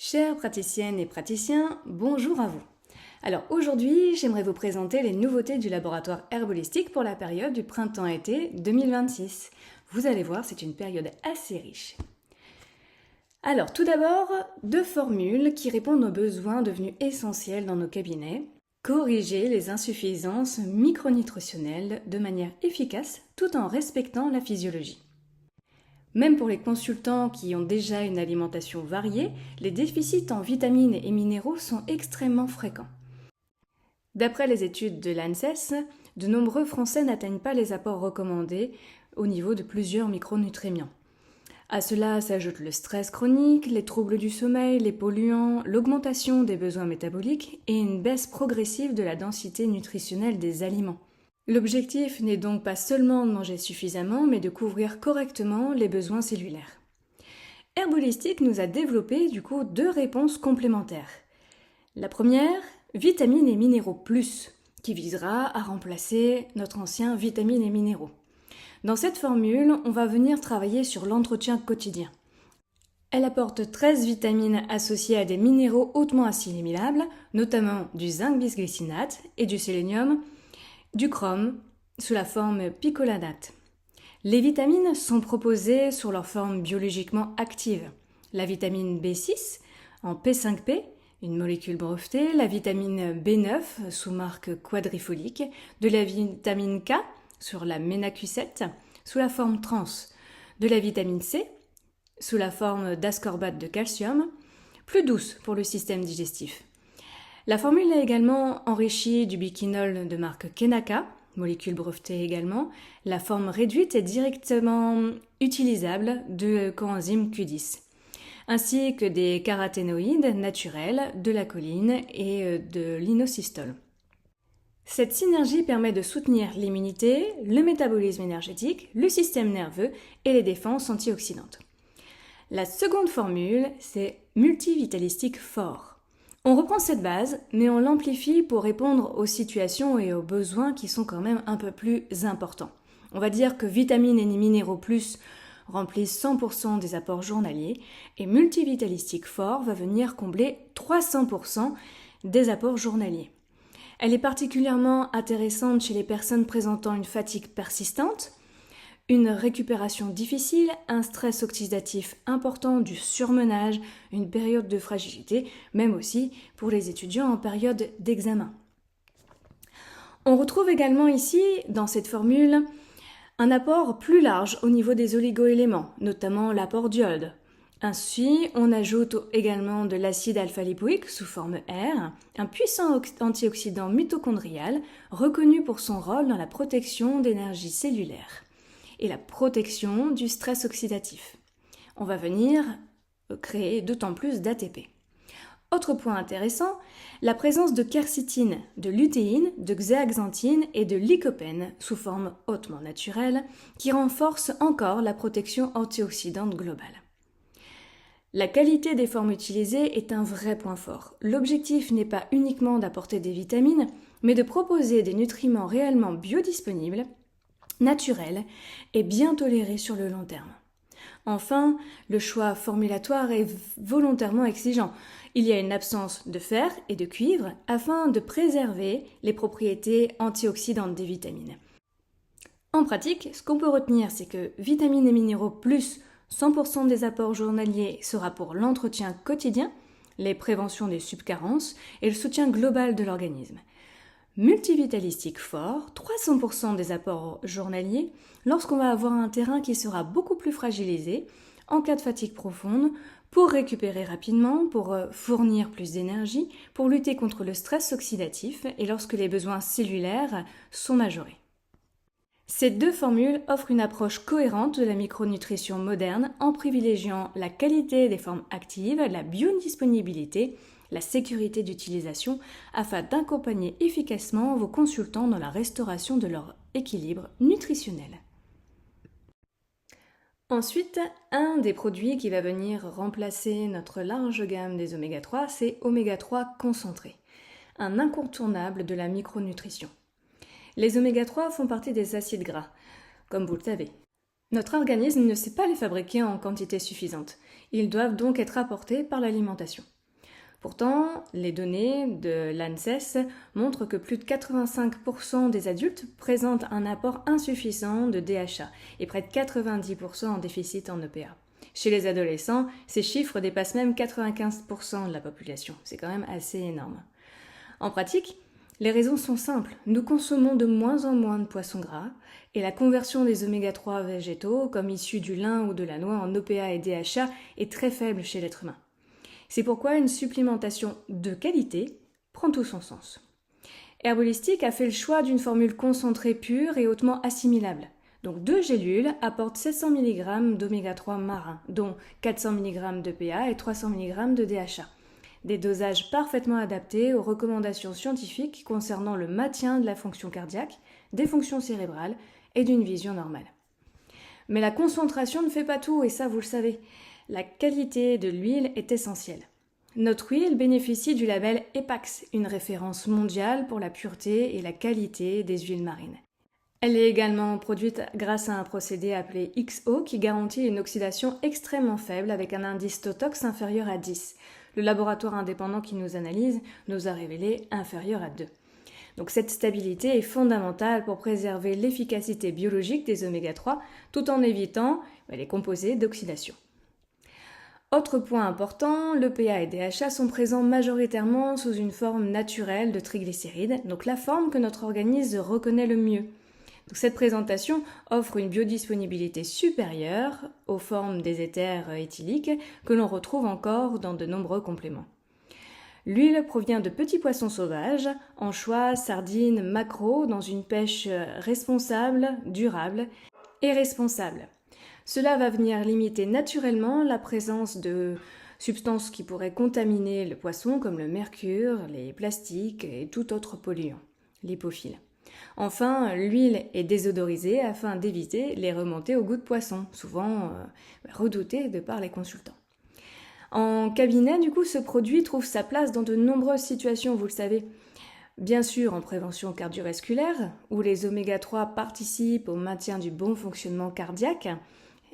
Chères praticiennes et praticiens, bonjour à vous. Alors aujourd'hui, j'aimerais vous présenter les nouveautés du laboratoire herbolistique pour la période du printemps-été 2026. Vous allez voir, c'est une période assez riche. Alors tout d'abord, deux formules qui répondent aux besoins devenus essentiels dans nos cabinets. Corriger les insuffisances micronutritionnelles de manière efficace tout en respectant la physiologie. Même pour les consultants qui ont déjà une alimentation variée, les déficits en vitamines et minéraux sont extrêmement fréquents. D'après les études de l'ANSES, de nombreux Français n'atteignent pas les apports recommandés au niveau de plusieurs micronutriments. À cela s'ajoute le stress chronique, les troubles du sommeil, les polluants, l'augmentation des besoins métaboliques et une baisse progressive de la densité nutritionnelle des aliments. L'objectif n'est donc pas seulement de manger suffisamment, mais de couvrir correctement les besoins cellulaires. Herbolistique nous a développé du coup deux réponses complémentaires. La première, vitamines et minéraux plus, qui visera à remplacer notre ancien vitamines et minéraux. Dans cette formule, on va venir travailler sur l'entretien quotidien. Elle apporte 13 vitamines associées à des minéraux hautement assimilables, notamment du zinc bisglycinate et du sélénium, du chrome sous la forme picolinate. Les vitamines sont proposées sous leur forme biologiquement active. La vitamine B6 en P5P, une molécule brevetée, la vitamine B9 sous marque quadrifolique, de la vitamine K sur la ménacusette sous la forme trans, de la vitamine C sous la forme d'ascorbate de calcium, plus douce pour le système digestif. La formule est également enrichie du biquinol de marque Kenaka, molécule brevetée également. La forme réduite est directement utilisable de coenzyme Q10, ainsi que des caroténoïdes naturels, de la choline et de l'inosystol. Cette synergie permet de soutenir l'immunité, le métabolisme énergétique, le système nerveux et les défenses antioxydantes. La seconde formule, c'est multivitalistique fort. On reprend cette base, mais on l'amplifie pour répondre aux situations et aux besoins qui sont quand même un peu plus importants. On va dire que vitamines et minéraux plus remplissent 100% des apports journaliers et multivitalistique fort va venir combler 300% des apports journaliers. Elle est particulièrement intéressante chez les personnes présentant une fatigue persistante, une récupération difficile, un stress oxydatif important, du surmenage, une période de fragilité, même aussi pour les étudiants en période d'examen. On retrouve également ici, dans cette formule, un apport plus large au niveau des oligoéléments, notamment l'apport d'iode. Ainsi, on ajoute également de l'acide alpha-lipoïque sous forme R, un puissant antioxydant mitochondrial reconnu pour son rôle dans la protection d'énergie cellulaire et la protection du stress oxydatif. On va venir créer d'autant plus d'ATP. Autre point intéressant, la présence de quercétine, de lutéine, de xéaxanthine et de lycopène sous forme hautement naturelle qui renforce encore la protection antioxydante globale. La qualité des formes utilisées est un vrai point fort. L'objectif n'est pas uniquement d'apporter des vitamines, mais de proposer des nutriments réellement biodisponibles, naturel et bien toléré sur le long terme. Enfin, le choix formulatoire est volontairement exigeant. Il y a une absence de fer et de cuivre afin de préserver les propriétés antioxydantes des vitamines. En pratique, ce qu'on peut retenir, c'est que vitamines et minéraux plus 100% des apports journaliers sera pour l'entretien quotidien, les préventions des subcarences et le soutien global de l'organisme. Multivitalistique fort, 300% des apports journaliers, lorsqu'on va avoir un terrain qui sera beaucoup plus fragilisé, en cas de fatigue profonde, pour récupérer rapidement, pour fournir plus d'énergie, pour lutter contre le stress oxydatif et lorsque les besoins cellulaires sont majorés. Ces deux formules offrent une approche cohérente de la micronutrition moderne en privilégiant la qualité des formes actives, la biodisponibilité, la sécurité d'utilisation afin d'accompagner efficacement vos consultants dans la restauration de leur équilibre nutritionnel. Ensuite, un des produits qui va venir remplacer notre large gamme des oméga 3, c'est oméga 3 concentré, un incontournable de la micronutrition. Les oméga 3 font partie des acides gras, comme vous le savez. Notre organisme ne sait pas les fabriquer en quantité suffisante. Ils doivent donc être apportés par l'alimentation. Pourtant, les données de l'ANSES montrent que plus de 85% des adultes présentent un apport insuffisant de DHA et près de 90% en déficit en EPA. Chez les adolescents, ces chiffres dépassent même 95% de la population. C'est quand même assez énorme. En pratique, les raisons sont simples. Nous consommons de moins en moins de poissons gras et la conversion des oméga-3 végétaux, comme issus du lin ou de la noix en EPA et DHA, est très faible chez l'être humain. C'est pourquoi une supplémentation de qualité prend tout son sens. Herbolistic a fait le choix d'une formule concentrée pure et hautement assimilable. Donc 2 gélules apportent 700 mg d'oméga-3 marin, dont 400 mg d'EPA et 300 mg de DHA. Des dosages parfaitement adaptés aux recommandations scientifiques concernant le maintien de la fonction cardiaque, des fonctions cérébrales et d'une vision normale. Mais la concentration ne fait pas tout, et ça vous le savez. La qualité de l'huile est essentielle. Notre huile bénéficie du label EPAX, une référence mondiale pour la pureté et la qualité des huiles marines. Elle est également produite grâce à un procédé appelé XO qui garantit une oxydation extrêmement faible avec un indice Totox inférieur à 10. Le laboratoire indépendant qui nous analyse nous a révélé inférieur à 2. Donc cette stabilité est fondamentale pour préserver l'efficacité biologique des oméga-3 tout en évitant les composés d'oxydation. Autre point important, l'EPA et DHA sont présents majoritairement sous une forme naturelle de triglycérides, donc la forme que notre organisme reconnaît le mieux. Donc cette présentation offre une biodisponibilité supérieure aux formes des éthers éthyliques que l'on retrouve encore dans de nombreux compléments. L'huile provient de petits poissons sauvages, anchois, sardines, maquereaux, dans une pêche responsable, durable et responsable. Cela va venir limiter naturellement la présence de substances qui pourraient contaminer le poisson comme le mercure, les plastiques et tout autre polluant, lipophile. Enfin, l'huile est désodorisée afin d'éviter les remontées au goût de poisson, souvent redoutées de par les consultants. En cabinet, du coup, ce produit trouve sa place dans de nombreuses situations, vous le savez. Bien sûr en prévention cardiovasculaire, où les oméga-3 participent au maintien du bon fonctionnement cardiaque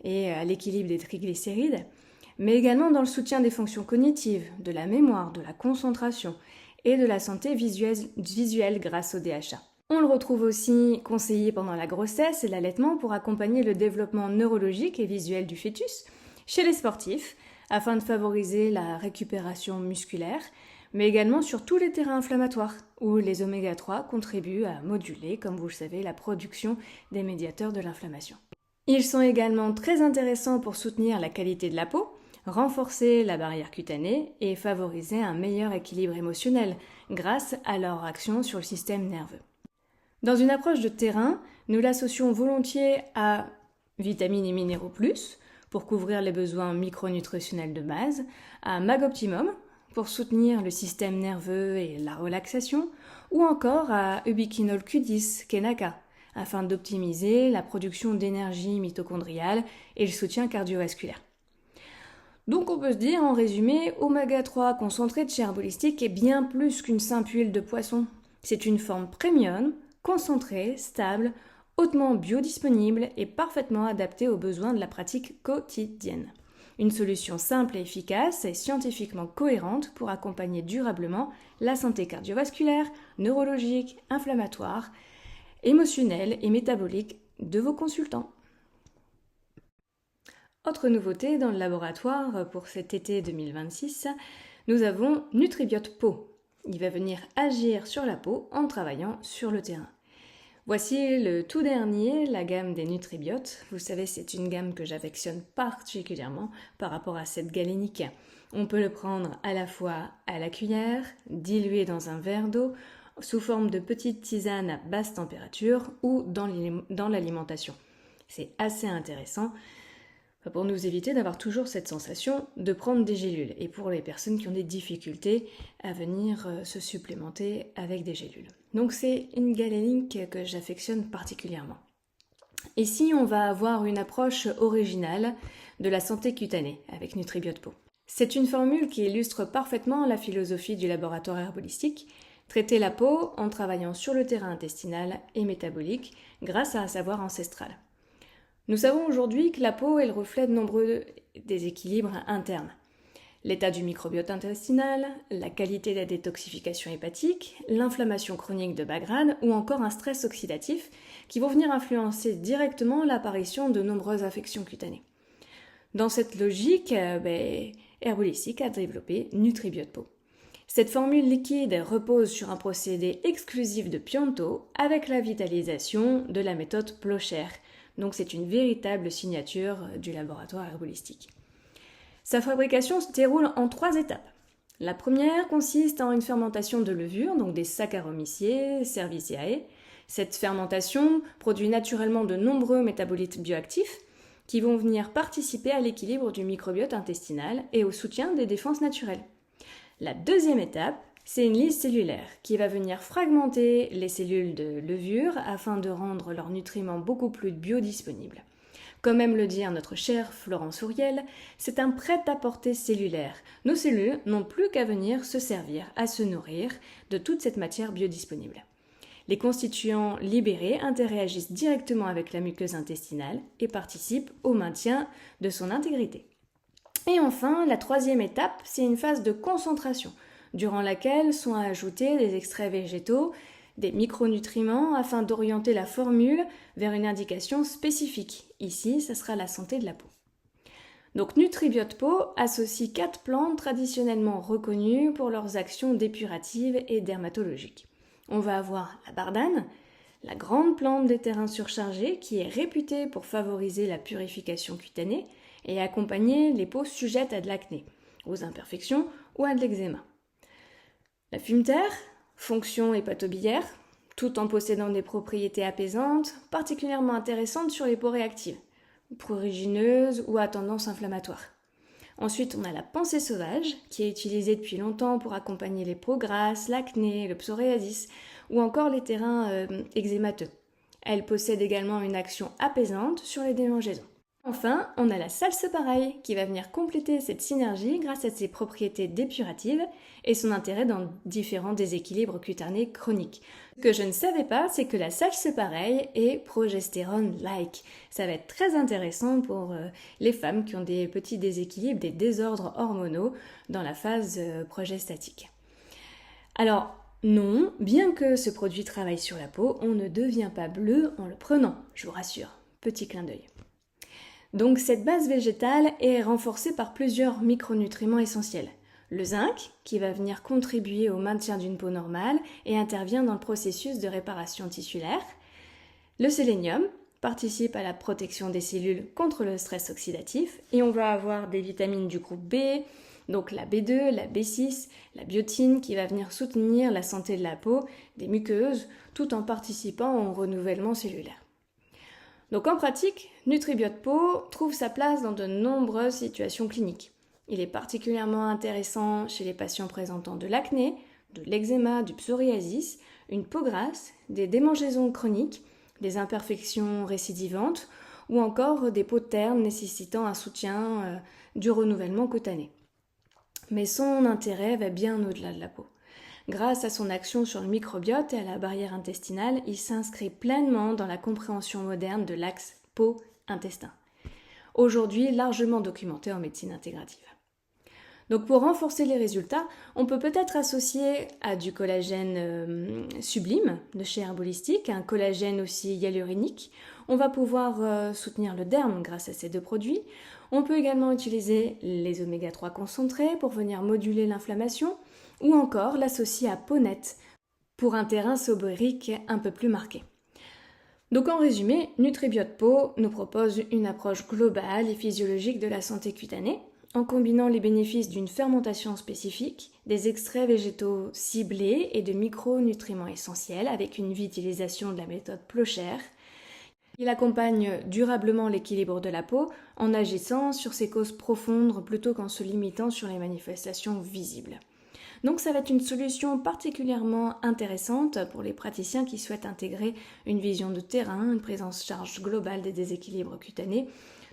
et à l'équilibre des triglycérides, mais également dans le soutien des fonctions cognitives, de la mémoire, de la concentration et de la santé visuelle grâce au DHA. On le retrouve aussi conseillé pendant la grossesse et l'allaitement pour accompagner le développement neurologique et visuel du fœtus, chez les sportifs, afin de favoriser la récupération musculaire, mais également sur tous les terrains inflammatoires, où les oméga-3 contribuent à moduler, comme vous le savez, la production des médiateurs de l'inflammation. Ils sont également très intéressants pour soutenir la qualité de la peau, renforcer la barrière cutanée et favoriser un meilleur équilibre émotionnel grâce à leur action sur le système nerveux. Dans une approche de terrain, nous l'associons volontiers à vitamines et minéraux plus, pour couvrir les besoins micronutritionnels de base, à Magoptimum, pour soutenir le système nerveux et la relaxation, ou encore à Ubiquinol Q10, Kenaka, afin d'optimiser la production d'énergie mitochondriale et le soutien cardiovasculaire. Donc on peut se dire, en résumé, oméga-3 concentré de chez Herbolistic est bien plus qu'une simple huile de poisson. C'est une forme premium, concentrée, stable, hautement biodisponible et parfaitement adaptée aux besoins de la pratique quotidienne. Une solution simple et efficace et scientifiquement cohérente pour accompagner durablement la santé cardiovasculaire, neurologique, inflammatoire, émotionnelle et métabolique de vos consultants. Autre nouveauté dans le laboratoire pour cet été 2026, nous avons Nutribiote Peau. Il va venir agir sur la peau en travaillant sur le terrain. Voici le tout dernier, la gamme des Nutribiotes. Vous savez, c'est une gamme que j'affectionne particulièrement par rapport à cette galénique. On peut le prendre à la fois à la cuillère, dilué dans un verre d'eau, sous forme de petites tisanes à basse température ou dans l'alimentation. C'est assez intéressant pour nous éviter d'avoir toujours cette sensation de prendre des gélules et pour les personnes qui ont des difficultés à venir se supplémenter avec des gélules. Donc c'est une galénique que j'affectionne particulièrement. Ici, on va avoir une approche originale de la santé cutanée avec Nutribiote Peau. C'est une formule qui illustre parfaitement la philosophie du laboratoire Herbolistic, traiter la peau en travaillant sur le terrain intestinal et métabolique grâce à un savoir ancestral. Nous savons aujourd'hui que la peau est le reflet de nombreux déséquilibres internes. L'état du microbiote intestinal, la qualité de la détoxification hépatique, l'inflammation chronique de bas grade ou encore un stress oxydatif qui vont venir influencer directement l'apparition de nombreuses affections cutanées. Dans cette logique, Herbolistic a développé NutriBiote Peau. Cette formule liquide repose sur un procédé exclusif de Pianto avec la vitalisation de la méthode Blocher. Donc c'est une véritable signature du laboratoire Herbolistic. Sa fabrication se déroule en 3 étapes. La première consiste en une fermentation de levure, donc des Saccharomyces cerevisiae. Cette fermentation produit naturellement de nombreux métabolites bioactifs qui vont venir participer à l'équilibre du microbiote intestinal et au soutien des défenses naturelles. La deuxième étape, c'est une lyse cellulaire qui va venir fragmenter les cellules de levure afin de rendre leurs nutriments beaucoup plus biodisponibles. Comme aime le dire notre cher Florent Souriel, c'est un prêt-à-porter cellulaire. Nos cellules n'ont plus qu'à venir se servir, à se nourrir de toute cette matière biodisponible. Les constituants libérés interagissent directement avec la muqueuse intestinale et participent au maintien de son intégrité. Et enfin, la troisième étape, c'est une phase de concentration, durant laquelle sont ajoutés des extraits végétaux, des micronutriments afin d'orienter la formule vers une indication spécifique. Ici, ça sera la santé de la peau. Donc NutriBiote Peau associe 4 plantes traditionnellement reconnues pour leurs actions dépuratives et dermatologiques. On va avoir la bardane, la grande plante des terrains surchargés qui est réputée pour favoriser la purification cutanée et accompagner les peaux sujettes à de l'acné, aux imperfections ou à de l'eczéma. La fumeterre, fonction hépatobiliaire, tout en possédant des propriétés apaisantes, particulièrement intéressantes sur les peaux réactives, prurigineuses ou à tendance inflammatoire. Ensuite, on a la pensée sauvage, qui est utilisée depuis longtemps pour accompagner les peaux grasses, l'acné, le psoriasis ou encore les terrains eczémateux. Elle possède également une action apaisante sur les démangeaisons. Enfin, on a la salsepareille qui va venir compléter cette synergie grâce à ses propriétés dépuratives et son intérêt dans différents déséquilibres cutanés chroniques. Ce que je ne savais pas, c'est que la salsepareille est progestérone-like. Ça va être très intéressant pour les femmes qui ont des petits déséquilibres, des désordres hormonaux dans la phase progestatique. Alors, non, bien que ce produit travaille sur la peau, on ne devient pas bleu en le prenant, je vous rassure. Petit clin d'œil. Donc cette base végétale est renforcée par plusieurs micronutriments essentiels. Le zinc, qui va venir contribuer au maintien d'une peau normale et intervient dans le processus de réparation tissulaire. Le sélénium participe à la protection des cellules contre le stress oxydatif. Et on va avoir des vitamines du groupe B, donc la B2, la B6, la biotine, qui va venir soutenir la santé de la peau, des muqueuses, tout en participant au renouvellement cellulaire. Donc en pratique, NutriBiote Peau trouve sa place dans de nombreuses situations cliniques. Il est particulièrement intéressant chez les patients présentant de l'acné, de l'eczéma, du psoriasis, une peau grasse, des démangeaisons chroniques, des imperfections récidivantes ou encore des peaux ternes nécessitant un soutien du renouvellement cutané. Mais son intérêt va bien au-delà de la peau. Grâce à son action sur le microbiote et à la barrière intestinale, il s'inscrit pleinement dans la compréhension moderne de l'axe peau-intestin, aujourd'hui largement documenté en médecine intégrative. Donc pour renforcer les résultats, on peut peut-être associer à du collagène sublime de chez Herbolistic, un collagène aussi hyaluronique. On va pouvoir soutenir le derme grâce à ces 2 produits. On peut également utiliser les oméga 3 concentrés pour venir moduler l'inflammation, ou encore l'associer à peau nette pour un terrain sobérique un peu plus marqué. Donc en résumé, NutriBiote Peau nous propose une approche globale et physiologique de la santé cutanée, en combinant les bénéfices d'une fermentation spécifique, des extraits végétaux ciblés et de micronutriments essentiels avec une vitalisation de la méthode Blocher. Il accompagne durablement l'équilibre de la peau en agissant sur ses causes profondes plutôt qu'en se limitant sur les manifestations visibles. Donc ça va être une solution particulièrement intéressante pour les praticiens qui souhaitent intégrer une vision de terrain, une prise en charge globale des déséquilibres cutanés,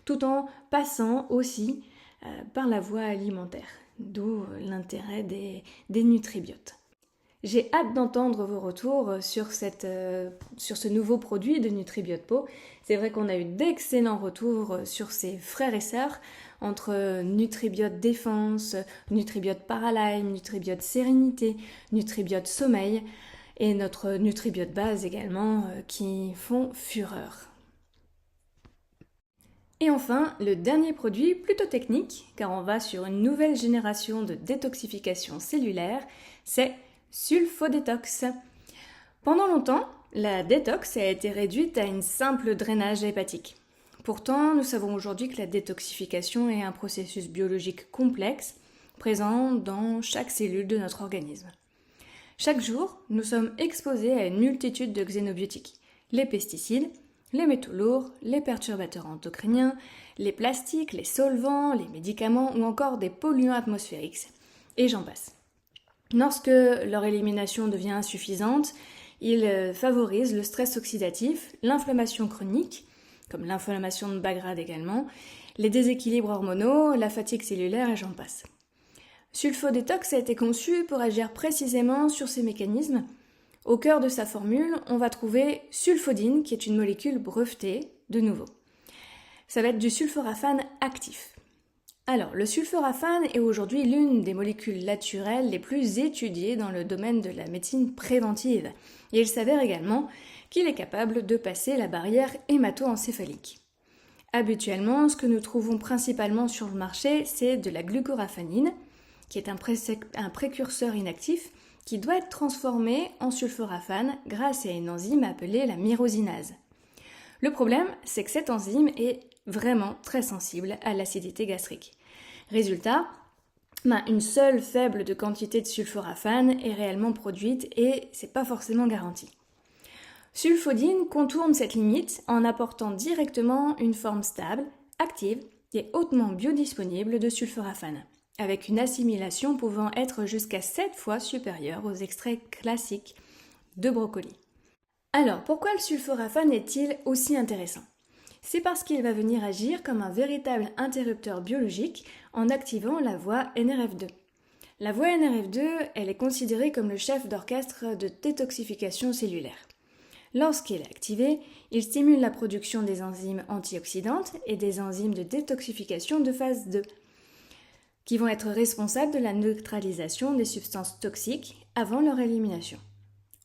tout en passant aussi par la voie alimentaire, d'où l'intérêt des NutriBiote. J'ai hâte d'entendre vos retours sur ce nouveau produit de NutriBiote Peau. C'est vrai qu'on a eu d'excellents retours sur ses frères et sœurs, entre NutriBiote Défense, NutriBiote Paralyme, NutriBiote Sérénité, NutriBiote Sommeil et notre NutriBiote Base également qui font fureur. Et enfin, le dernier produit, plutôt technique, car on va sur une nouvelle génération de détoxification cellulaire, c'est Sulfodétox. Pendant longtemps, la détox a été réduite à une simple drainage hépatique. Pourtant, nous savons aujourd'hui que la détoxification est un processus biologique complexe, présent dans chaque cellule de notre organisme. Chaque jour, nous sommes exposés à une multitude de xénobiotiques, les pesticides, les métaux lourds, les perturbateurs endocriniens, les plastiques, les solvants, les médicaments ou encore des polluants atmosphériques, et j'en passe. Lorsque leur élimination devient insuffisante, ils favorisent le stress oxydatif, l'inflammation chronique, comme l'inflammation de bas grade également, les déséquilibres hormonaux, la fatigue cellulaire et j'en passe. Sulfodétox a été conçu pour agir précisément sur ces mécanismes. Au cœur de sa formule, on va trouver sulfodine, qui est une molécule brevetée, de nouveau. Ça va être du sulforaphane actif. Alors, le sulforaphane est aujourd'hui l'une des molécules naturelles les plus étudiées dans le domaine de la médecine préventive. Et il s'avère également qu'il est capable de passer la barrière hémato-encéphalique. Habituellement, ce que nous trouvons principalement sur le marché, c'est de la glucoraphanine, qui est un précurseur inactif qui doit être transformé en sulforaphane grâce à une enzyme appelée la myrosinase. Le problème, c'est que cette enzyme est vraiment très sensible à l'acidité gastrique. Résultat, une seule faible de quantité de sulforaphane est réellement produite et c'est pas forcément garanti. Sulfodine contourne cette limite en apportant directement une forme stable, active et hautement biodisponible de sulforaphane, avec une assimilation pouvant être jusqu'à 7 fois supérieure aux extraits classiques de brocoli. Alors, pourquoi le sulforaphane est-il aussi intéressant ? C'est parce qu'il va venir agir comme un véritable interrupteur biologique en activant la voie NRF2. La voie NRF2, elle est considérée comme le chef d'orchestre de détoxification cellulaire. Lorsqu'il est activé, il stimule la production des enzymes antioxydantes et des enzymes de détoxification de phase 2, qui vont être responsables de la neutralisation des substances toxiques avant leur élimination.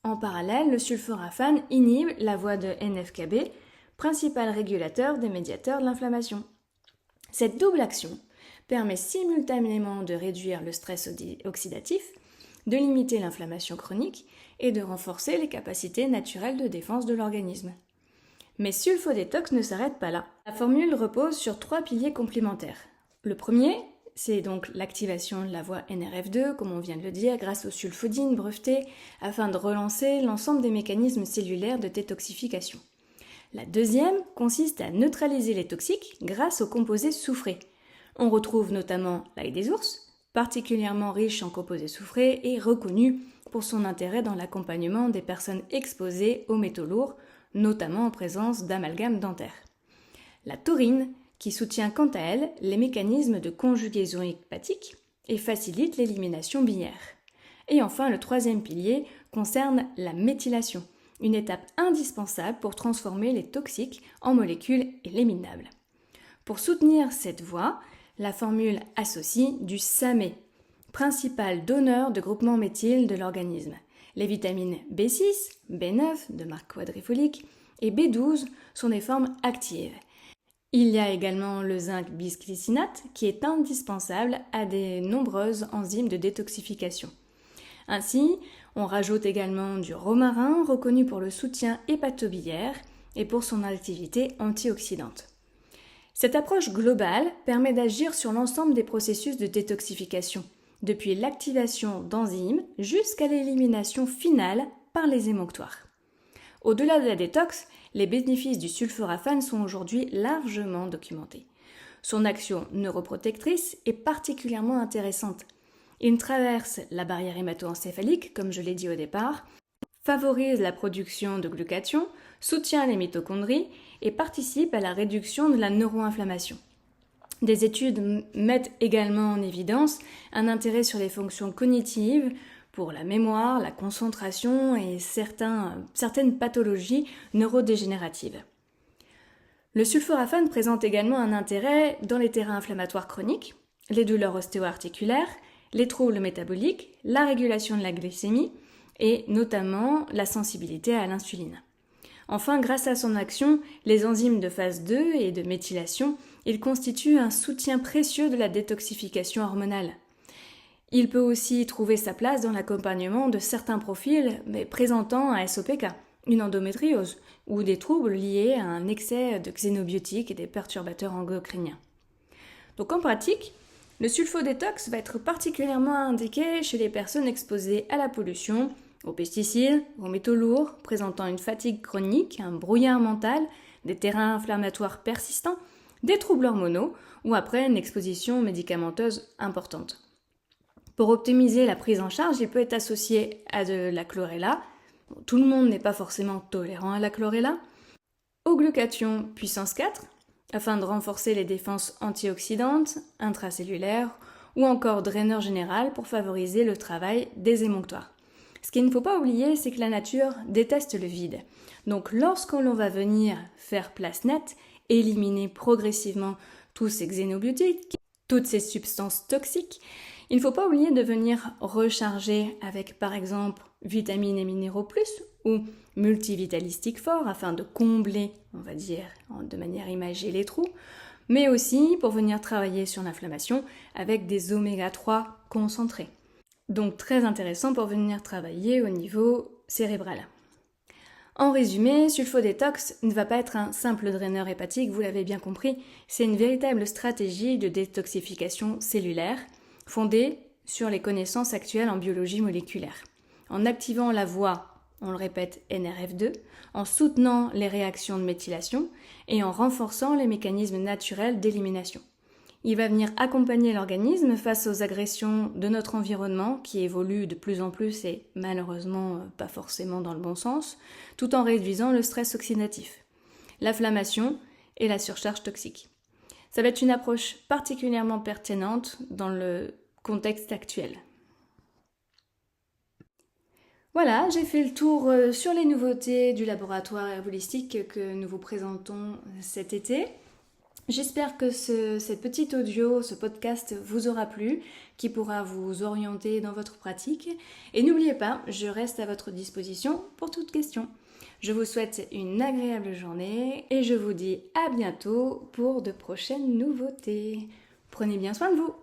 En parallèle, le sulforaphane inhibe la voie de NF-κB, principal régulateur des médiateurs de l'inflammation. Cette double action permet simultanément de réduire le stress oxydatif, de limiter l'inflammation chronique et de renforcer les capacités naturelles de défense de l'organisme. Mais Sulfodétox ne s'arrête pas là. La formule repose sur 3 piliers complémentaires. Le premier, c'est donc l'activation de la voie NRF2, comme on vient de le dire, grâce aux sulfodines brevetées, afin de relancer l'ensemble des mécanismes cellulaires de détoxification. La deuxième consiste à neutraliser les toxiques grâce aux composés soufrés. On retrouve notamment l'ail des ours, particulièrement riche en composés soufrés et reconnu pour son intérêt dans l'accompagnement des personnes exposées aux métaux lourds, notamment en présence d'amalgames dentaires. La taurine, qui soutient quant à elle les mécanismes de conjugaison hépatique et facilite l'élimination biliaire. Et enfin, le troisième pilier concerne la méthylation, une étape indispensable pour transformer les toxiques en molécules éliminables. Pour soutenir cette voie, la formule associe du SAMe, principal donneur de groupement méthyle de l'organisme. Les vitamines B6, B9 de marque quadrifolique et B12 sont des formes actives. Il y a également le zinc bisglycinate qui est indispensable à de nombreuses enzymes de détoxification. Ainsi, on rajoute également du romarin reconnu pour le soutien hépatobiliaire et pour son activité antioxydante. Cette approche globale permet d'agir sur l'ensemble des processus de détoxification, depuis l'activation d'enzymes jusqu'à l'élimination finale par les émonctoires. Au-delà de la détox, les bénéfices du sulforaphane sont aujourd'hui largement documentés. Son action neuroprotectrice est particulièrement intéressante. Il traverse la barrière hémato-encéphalique, comme je l'ai dit au départ, favorise la production de glutathion, soutient les mitochondries et participe à la réduction de la neuroinflammation. Des études mettent également en évidence un intérêt sur les fonctions cognitives pour la mémoire, la concentration et certaines pathologies neurodégénératives. Le sulforaphane présente également un intérêt dans les terrains inflammatoires chroniques, les douleurs ostéo-articulaires, les troubles métaboliques, la régulation de la glycémie et notamment la sensibilité à l'insuline. Enfin, grâce à son action, les enzymes de phase 2 et de méthylation, il constitue un soutien précieux de la détoxification hormonale. Il peut aussi trouver sa place dans l'accompagnement de certains profils présentant un SOPK, une endométriose ou des troubles liés à un excès de xénobiotiques et des perturbateurs endocriniens. Donc en pratique, le sulfodétox va être particulièrement indiqué chez les personnes exposées à la pollution, aux pesticides, aux métaux lourds, présentant une fatigue chronique, un brouillard mental, des terrains inflammatoires persistants, des troubles hormonaux ou après une exposition médicamenteuse importante. Pour optimiser la prise en charge, il peut être associé à de la chlorella. Tout le monde n'est pas forcément tolérant à la chlorella. Au glutathion puissance 4, afin de renforcer les défenses antioxydantes, intracellulaires ou encore draineur général pour favoriser le travail des émonctoires. Ce qu'il ne faut pas oublier, c'est que la nature déteste le vide. Donc lorsqu'on va venir faire place nette, éliminer progressivement tous ces xénobiotiques, toutes ces substances toxiques, il ne faut pas oublier de venir recharger avec par exemple vitamines et minéraux plus ou multivitalistique fort afin de combler, on va dire, de manière imagée les trous, mais aussi pour venir travailler sur l'inflammation avec des oméga 3 concentrés. Donc très intéressant pour venir travailler au niveau cérébral. En résumé, Sulfodétox ne va pas être un simple draineur hépatique, vous l'avez bien compris, c'est une véritable stratégie de détoxification cellulaire fondée sur les connaissances actuelles en biologie moléculaire. En activant la voie, on le répète, NRF2, en soutenant les réactions de méthylation et en renforçant les mécanismes naturels d'élimination. Il va venir accompagner l'organisme face aux agressions de notre environnement qui évolue de plus en plus et malheureusement pas forcément dans le bon sens, tout en réduisant le stress oxydatif, l'inflammation et la surcharge toxique. Ça va être une approche particulièrement pertinente dans le contexte actuel. Voilà, j'ai fait le tour sur les nouveautés du laboratoire herbolistique que nous vous présentons cet été. J'espère que cette petite audio, ce podcast vous aura plu, qui pourra vous orienter dans votre pratique. Et n'oubliez pas, je reste à votre disposition pour toute question. Je vous souhaite une agréable journée et je vous dis à bientôt pour de prochaines nouveautés. Prenez bien soin de vous.